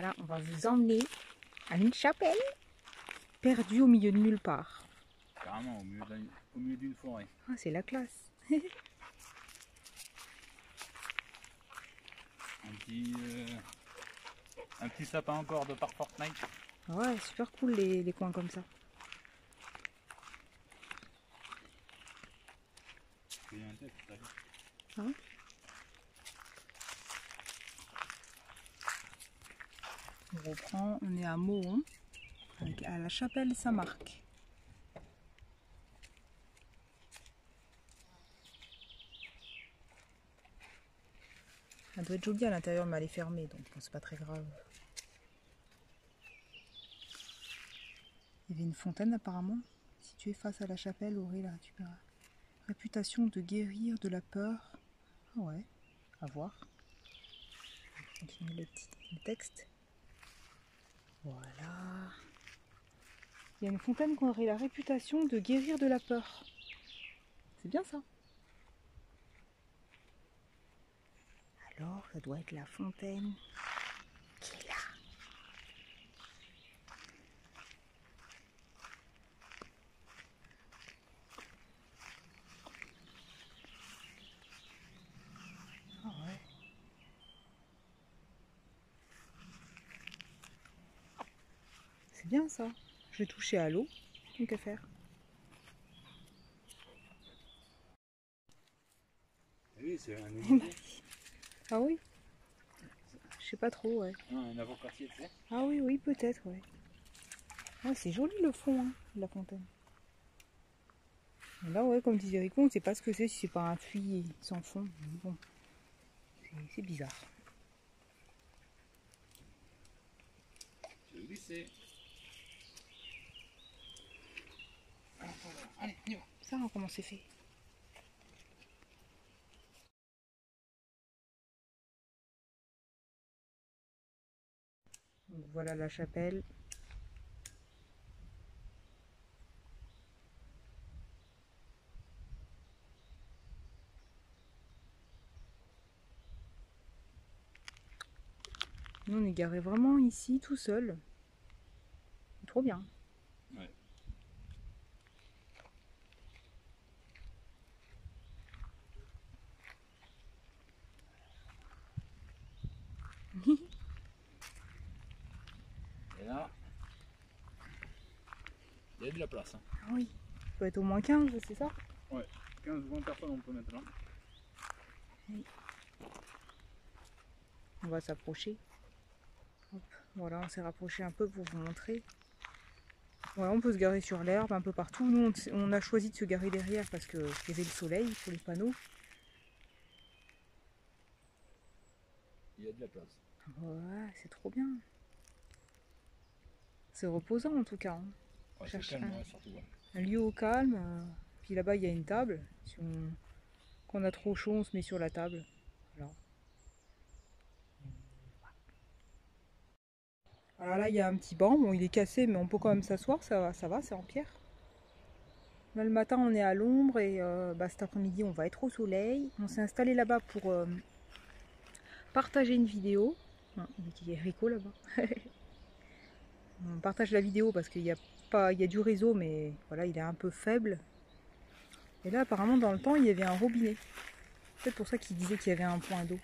Voilà, on va vous emmener à une chapelle perdue au milieu de nulle part. Carrément, au milieu d'une forêt. Ah, c'est la classe. Un petit sapin encore de par Fortnite. Ouais, super cool les coins comme ça. Il y a un texte, t'as vu. Hein? On reprend, on est à Moron, à la chapelle Saint-Marc. Elle doit être jolie à l'intérieur, mais elle est fermée, donc c'est pas très grave. Il y avait une fontaine apparemment, située face à la chapelle, aurait la réputation de guérir de la peur. Ah ouais, à voir. On continue le texte. Voilà. Il y a une fontaine qui aurait la réputation de guérir de la peur. C'est bien ça. Alors, ça doit être la fontaine qui est là. Ah ouais. C'est bien ça. Je vais toucher à l'eau. Tant qu'à faire. Oui, c'est un nouveau. Ah oui. Je sais pas trop, ouais. Un avocat-ciel, tu sais. Ah oui, oui, peut-être, ouais. Ah, c'est joli le fond, hein, de la fontaine. Et là, ouais, comme disait Rico, on ne sait pas ce que c'est, si c'est pas un puits sans fond. Bon, c'est bizarre. Je vais glisser. Allez, on y va. Ça, comment c'est fait? Donc, voilà la chapelle. Nous, on est garé vraiment ici, tout seul. Trop bien. Ouais. Et là, il y a de la place. Hein. Ah oui, il peut être au moins 15, c'est ça? Ouais, 15-20 personnes on peut mettre là. Oui. On va s'approcher. Voilà, on s'est rapproché un peu pour vous montrer. Voilà, on peut se garer sur l'herbe un peu partout. Nous, on a choisi de se garer derrière parce qu'il y avait le soleil sur les panneaux. Il y a de la place. Ouais, c'est trop bien. C'est reposant en tout cas. Hein. Ouais, c'est calme, ouais, surtout. Ouais. Un lieu au calme. Puis là-bas, il y a une table. Quand on a trop chaud, on se met sur la table. Voilà. Alors là, il y a un petit banc. Bon, il est cassé, mais on peut quand même s'asseoir. Ça va, c'est en pierre. Là, le matin, on est à l'ombre et cet après-midi, on va être au soleil. On s'est installé là-bas pour partager une vidéo. Il y a Rico là-bas. On partage la vidéo parce qu'il y a du réseau, mais voilà, il est un peu faible. Et là, apparemment, dans le temps, il y avait un robinet. C'est peut-être pour ça qu'il disait qu'il y avait un point d'eau.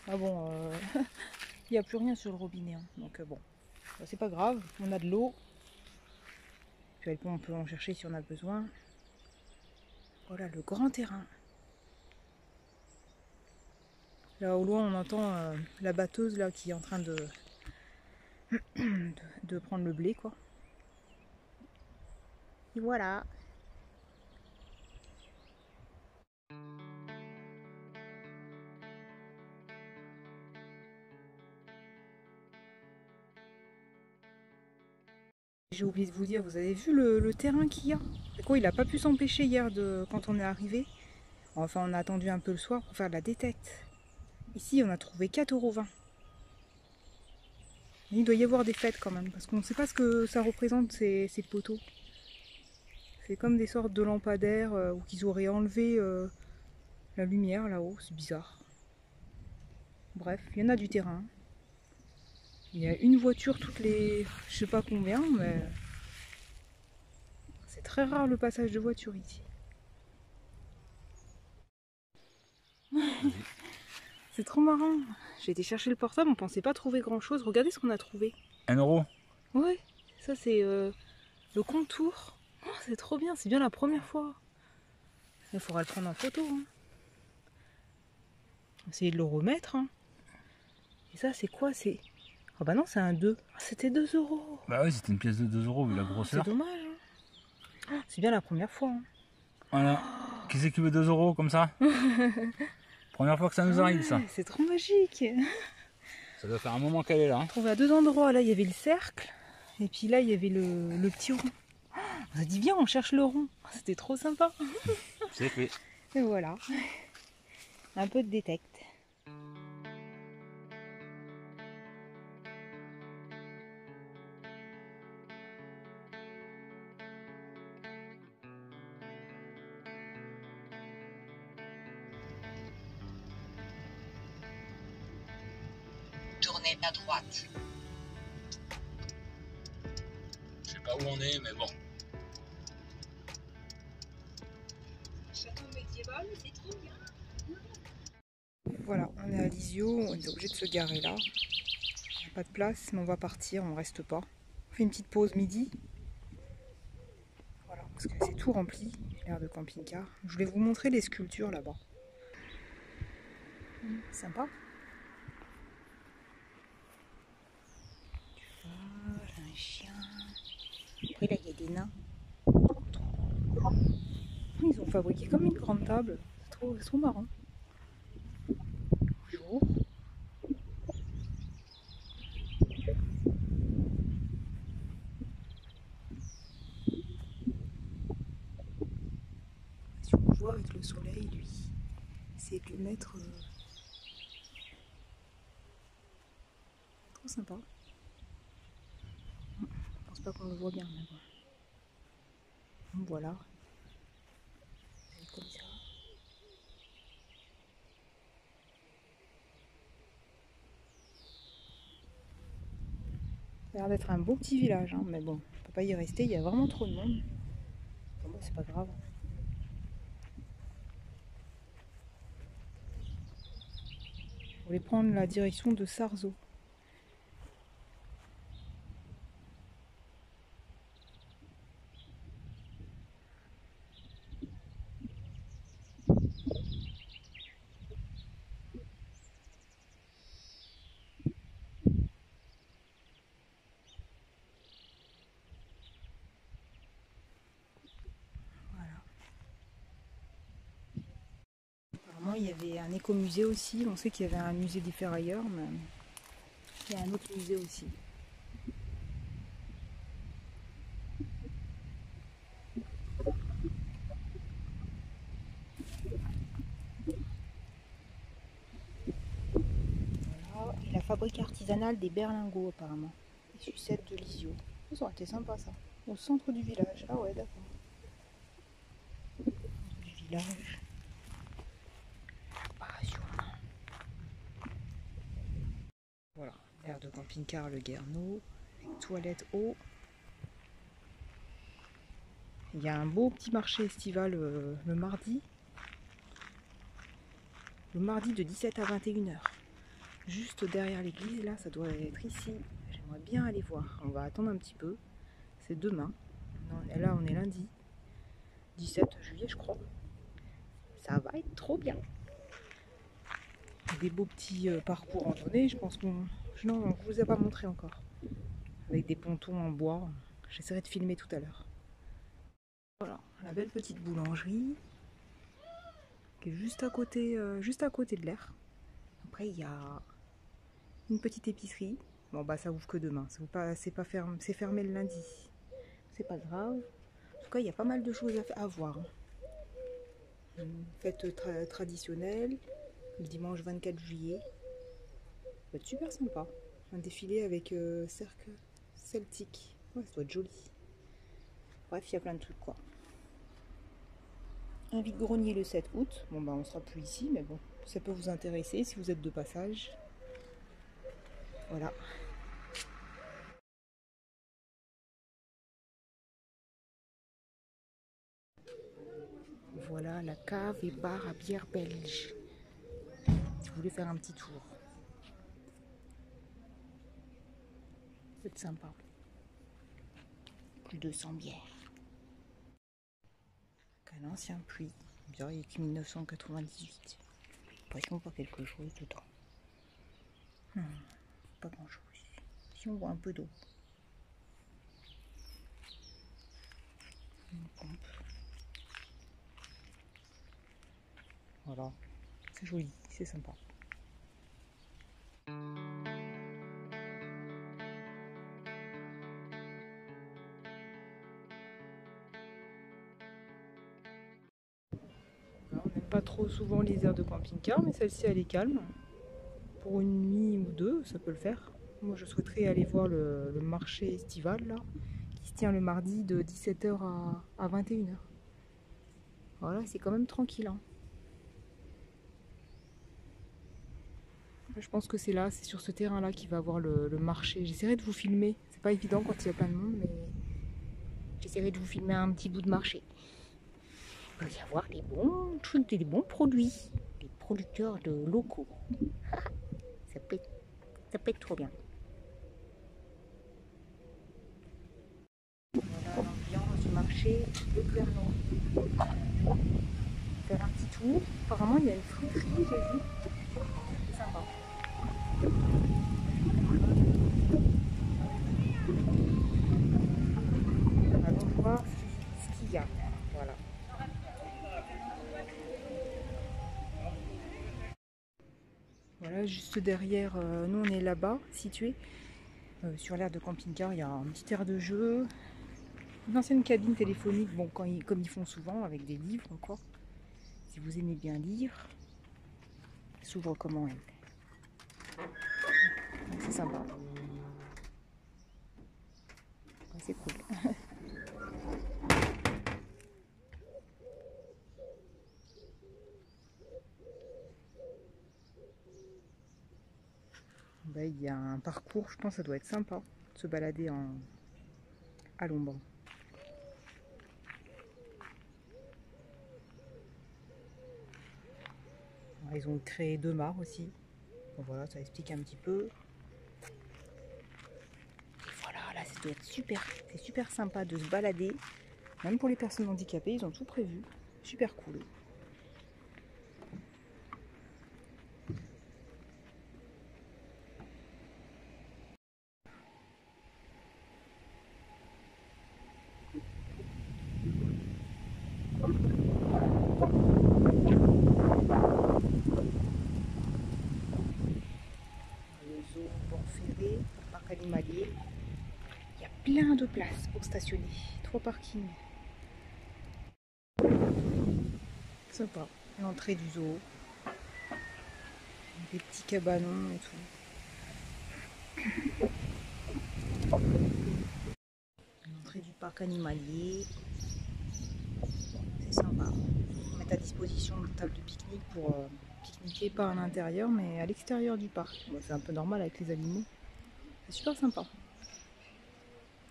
Ah bon, il n'y a plus rien sur le robinet. Hein. Donc bon, c'est pas grave, on a de l'eau. Puis on peut en chercher si on a besoin. Voilà le grand terrain. Là au loin, on entend la batteuse là qui est en train de prendre le blé, quoi. Et voilà. J'ai oublié de vous dire, vous avez vu le terrain qu'il y a? Quoi, il n'a pas pu s'empêcher hier quand on est arrivé. Enfin, on a attendu un peu le soir pour faire de la détecte. Ici, on a trouvé 4,20 €. Il doit y avoir des fêtes quand même, parce qu'on ne sait pas ce que ça représente ces poteaux. C'est comme des sortes de lampadaires où qu'ils auraient enlevé la lumière là-haut, c'est bizarre. Bref, il y en a du terrain. Il y a une voiture toutes les... je sais pas combien, mais... c'est très rare le passage de voiture ici. C'est trop marrant. J'ai été chercher le portable, on pensait pas trouver grand chose. Regardez ce qu'on a trouvé. 1 euro. Ouais, ça c'est le contour. Oh, c'est trop bien, c'est bien la première fois. Il faudra le prendre en photo. Hein. Essayer de le remettre. Hein. Et ça c'est quoi? C'est... oh bah non, c'est un 2. Ah, c'était 2 euros. Bah oui, c'était une pièce de 2 euros vu la grosseur. C'est dommage. Hein. C'est bien la première fois. Hein. Voilà. Qui c'est qui veut 2 euros comme ça? Première fois que ça nous arrive ça. C'est trop magique. Ça doit faire un moment qu'elle est là. Hein. On trouvait à 2 endroits. Là il y avait le cercle. Et puis là il y avait le petit rond. On a dit viens on cherche le rond. C'était trop sympa. C'est fait. Et voilà. Un peu de détect. Tournez à droite. Je sais pas où on est, mais bon. Château médiéval, c'est trop bien. Voilà, on est à Lisieux, on est obligé de se garer là. Il n'y a pas de place, mais on va partir, on reste pas. On fait une petite pause midi. Voilà, parce que c'est tout rempli, l'air de camping-car. Je voulais vous montrer les sculptures là-bas. Sympa. Du vol, un chien. Après là, il y a des nains. Ils ont fabriqué comme une grande table. C'est trop marrant. Bonjour. Si on joue avec le soleil, lui, c'est de le mettre... trop sympa. Je pense pas qu'on le voit bien, mais bon. Donc voilà. C'est comme ça. Ça a l'air d'être un beau petit village, hein, mais bon, on peut pas y rester, il y a vraiment trop de monde. Bon, bah, c'est pas grave. On voulait prendre la direction de Sarzeau. Apparemment, il y avait un écomusée aussi. On sait qu'il y avait un musée des ferrailleurs, mais il y a un autre musée aussi. Voilà. Et la fabrique artisanale des berlingots, apparemment. Les sucettes de Lisieux. Ça aurait été sympa, ça. Au centre du village. Ah ouais, d'accord. Au centre du village. Voilà, l'air de camping-car Le Guerneau, avec toilette eau. Il y a un beau petit marché estival le mardi. Le mardi de 17 à 21h. Juste derrière l'église, là, ça doit être ici. J'aimerais bien aller voir. On va attendre un petit peu. C'est demain. Là, on est lundi. 17 juillet, je crois. Ça va être trop bien. Des beaux petits parcours randonnés. Je pense qu'on... non, je vous ai pas montré encore. Avec des pontons en bois. J'essaierai de filmer tout à l'heure. Voilà, la belle petite boulangerie qui est juste à côté de l'air. Après, il y a une petite épicerie. Bon, bah ça ouvre que demain. C'est fermé le lundi. C'est pas grave. En tout cas, il y a pas mal de choses à voir. Une fête traditionnelle, le dimanche 24 juillet. Ça va être super sympa. Un défilé avec cercle celtique. Ouais, ça doit être joli. Bref, il y a plein de trucs, quoi. Un vide-grenier le 7 août. Bon, bah on sera plus ici, mais bon, ça peut vous intéresser si vous êtes de passage. Voilà. Voilà la cave et bar à bière belge. Si vous voulez faire un petit tour. C'est sympa. Plus de 200 bières. Un ancien puits. On dirait qu'il est écrit 1998. L'impression qu'on voit quelque chose dedans. Pas grand chose. Si on voit un peu d'eau. Une pompe. Voilà. C'est joli, c'est sympa. On n'aime pas trop souvent les aires de camping-car, mais celle-ci elle est calme. Pour une nuit ou deux, ça peut le faire. Moi je souhaiterais aller voir le marché estival là, qui se tient le mardi de 17 h à 21 h. Voilà, c'est quand même tranquille. Hein. Je pense que c'est là, c'est sur ce terrain-là qu'il va avoir le marché. J'essaierai de vous filmer. C'est pas évident quand il y a plein de monde, mais j'essaierai de vous filmer un petit bout de marché. Il va y avoir des bons trucs, des bons produits, des producteurs de locaux. Ça peut être trop bien. Voilà l'ambiance du marché de Clermont. Faire un petit tour. Apparemment, il y a une friterie, j'ai vu. C'est sympa. Allons voir ce qu'il y a. Voilà. Voilà, juste derrière, nous on est là-bas, situé. Sur l'aire de camping-car, il y a un petit aire de jeu. Une ancienne cabine téléphonique, bon, comme ils font souvent, avec des livres encore. Si vous aimez bien lire, elle s'ouvre comment elle. C'est sympa. Ouais, c'est cool. Ben, il y a un parcours, je pense que ça doit être sympa de se balader à l'ombre. Ils ont créé 2 mares aussi. Bon, voilà, ça explique un petit peu. Et voilà, là, ça doit être super. C'est super sympa de se balader. Même pour les personnes handicapées, ils ont tout prévu. Super cool. Le zoo Bonferré, le parc animalier. Il y a plein de places pour stationner. 3 parkings. Sympa. L'entrée du zoo. Des petits cabanons et tout. L'entrée du parc animalier. C'est sympa. Ils mettent à disposition une table de pique-nique pour pique-niquer pas à l'intérieur mais à l'extérieur du parc. Bon, c'est un peu normal avec les animaux. C'est super sympa.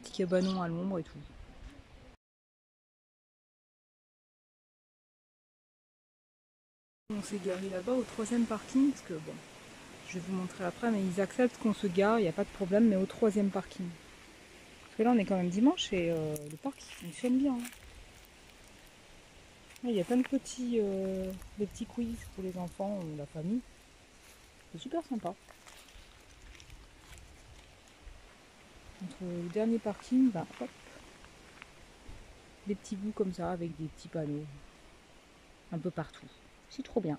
Petit cabanon à l'ombre et tout. On s'est garé là-bas au 3e parking parce que bon, je vais vous montrer après, mais ils acceptent qu'on se gare, il n'y a pas de problème, mais au 3e parking. Parce que là on est quand même dimanche et le parc il fonctionne bien. Hein. Il y a plein de des petits quiz pour les enfants ou la famille. C'est super sympa. Entre le dernier parking, bah, hop, des petits bouts comme ça avec des petits panneaux un peu partout. C'est trop bien.